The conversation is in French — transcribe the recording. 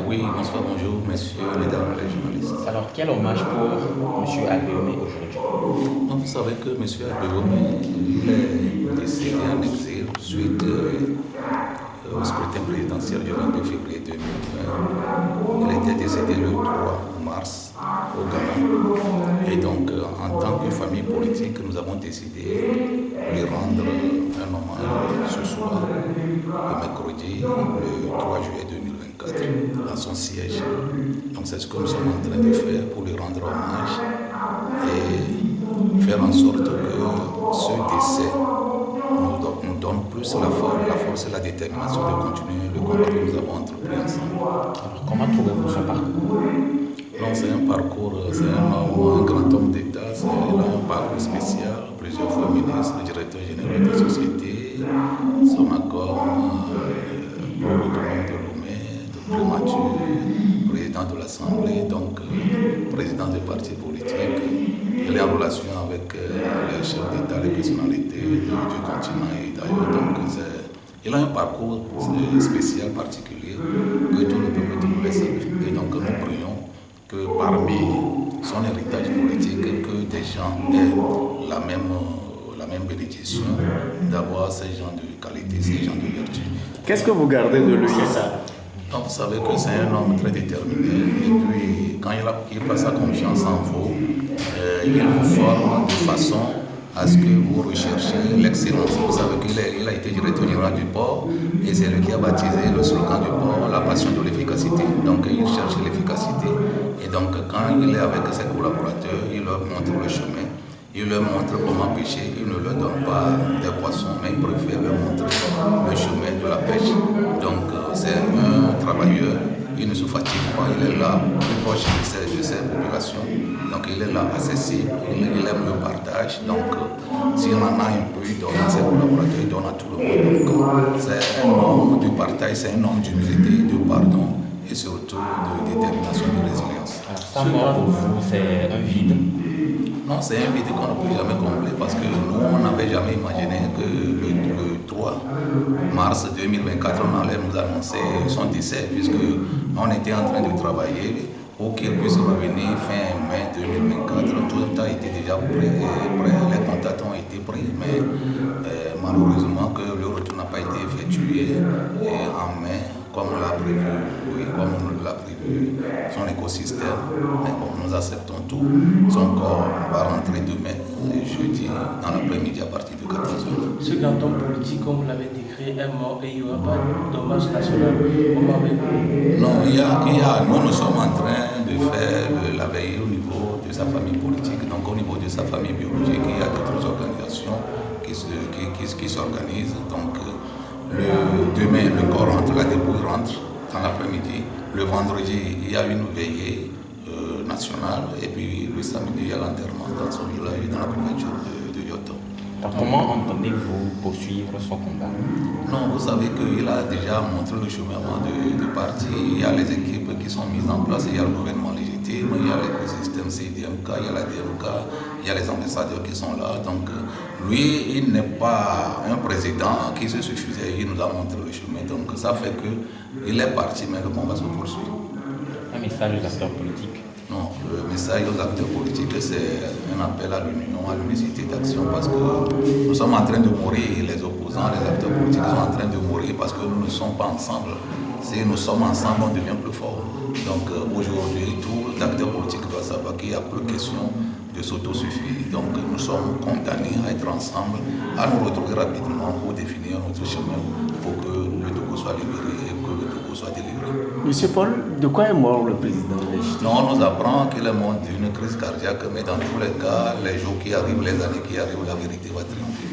Oui, bonsoir, bonjour, messieurs, mesdames les journalistes. Alors, quel hommage pour M. Albéomé aujourd'hui? Donc, vous savez que M. Abéomé, il est décédé en exil suite au scrutin présidentiel du 22 février 2020. Il était décédé le 3 mars au Ghana. Et donc, en tant que famille politique, nous avons décidé de lui rendre un hommage ce soir, le mercredi, le 3 juillet 2024, dans son siège. Donc, c'est ce que nous sommes en train de faire pour lui rendre hommage et faire en sorte que ce décès nous donne plus la force et la détermination de continuer le combat que nous avons entrepris ensemble. Alors, comment trouvez-vous son parcours? Non, c'est un parcours, c'est un grand homme d'État, il a un parcours spécial, plusieurs fois ministre, directeur général de société, son accord pour autonome de Lomé, de primature, président de l'Assemblée, donc président des partis politiques. Il est en relation avec les chefs d'État, les personnalités du continent et d'ailleurs. Donc il a un parcours spécial, particulier, que tout le peuple togolais savait. Et donc nous prions que parmi son héritage politique, que des gens aient la même bénédiction d'avoir ces gens de qualité, ces gens de vertu. Qu'est-ce que vous gardez de lui? C'est ça. Donc vous savez que c'est un homme très déterminé et puis quand il place sa confiance en vous, il vous forme de façon à ce que vous recherchez l'excellence. Vous savez qu'il a été directeur général du port et c'est lui qui a baptisé le slogan du port, la passion de l'efficacité. Donc il cherche l'efficacité et donc quand il est avec ses collaborateurs, il leur montre le chemin. Il leur montre comment pêcher, il ne leur donne pas des poissons, mais il préfère leur montrer le chemin de la pêche. Donc c'est un travailleur, il ne se fatigue pas, il est là, plus proche de ses populations. Donc il est là, accessible, il aime le partage. Donc s'il en a un peu, il donne à ses collaborateurs, il donne à tout le monde. Donc c'est un homme de partage, c'est un homme d'humilité, de pardon et surtout de détermination, de résilience. Alors, sa mort pour vous, c'est un vide? Non, c'est un vide qu'on ne peut jamais combler parce que nous, on n'avait jamais imaginé que le 3 mars 2024, on allait nous annoncer son décès puisque on était en train de travailler pour qu'il puisse revenir fin mai 2024. Tout a été déjà prêt, les contacts ont été pris, mais malheureusement que le retour n'a pas été effectué en mai comme on l'a prévu, oui, comme on l'a prévu, son écosystème. Mais bon, nous acceptons tout. Son corps va rentrer demain, jeudi, dans l'après-midi à partir de 14h. Ce grand homme politique, comme vous l'avez décrit, est mort et il n'y aura pas d'hommage national. Comment avez-vous? Non, nous sommes en train de faire la veille au niveau de sa famille politique, donc au niveau de sa famille biologique, il y a d'autres organisations qui s'organisent. Donc, demain, le corps rentre, la dépouille rentre dans l'après-midi. Le vendredi, il y a une veillée nationale. Et puis le samedi, il y a l'enterrement dans son village, dans la préfecture de Yoto. Alors, comment entendez-vous poursuivre son combat? Non, vous savez qu'il a déjà montré le chemin avant de partir. Il y a les équipes qui sont mises en place, il y a le gouvernement légitime, il y a l'écosystème CIDMK, il y a la DMK, il y a les ambassadeurs qui sont là. Donc lui, il n'est pas un président qui se suffisait, il nous a montré le chemin. Donc ça fait qu'il est parti, mais le combat se poursuit. Un message aux acteurs politiques? Non, le message aux acteurs politiques, c'est un appel à l'union, à l'unicité d'action, parce que nous sommes en train de mourir, les opposants, les acteurs politiques sont en train de mourir parce que nous ne sommes pas ensemble. Si nous sommes ensemble, on devient plus fort. Donc aujourd'hui, tout acteur politique doit savoir qu'il n'y a plus question de s'autosuffire. Donc nous sommes condamnés à être ensemble, à nous retrouver rapidement pour définir notre chemin, pour que le Togo soit libéré et que le Togo soit délivré. Monsieur Paul, de quoi est mort le président légitime? Non, on nous apprend qu'il est mort d'une crise cardiaque, mais dans tous les cas, les jours qui arrivent, les années qui arrivent, la vérité va triompher.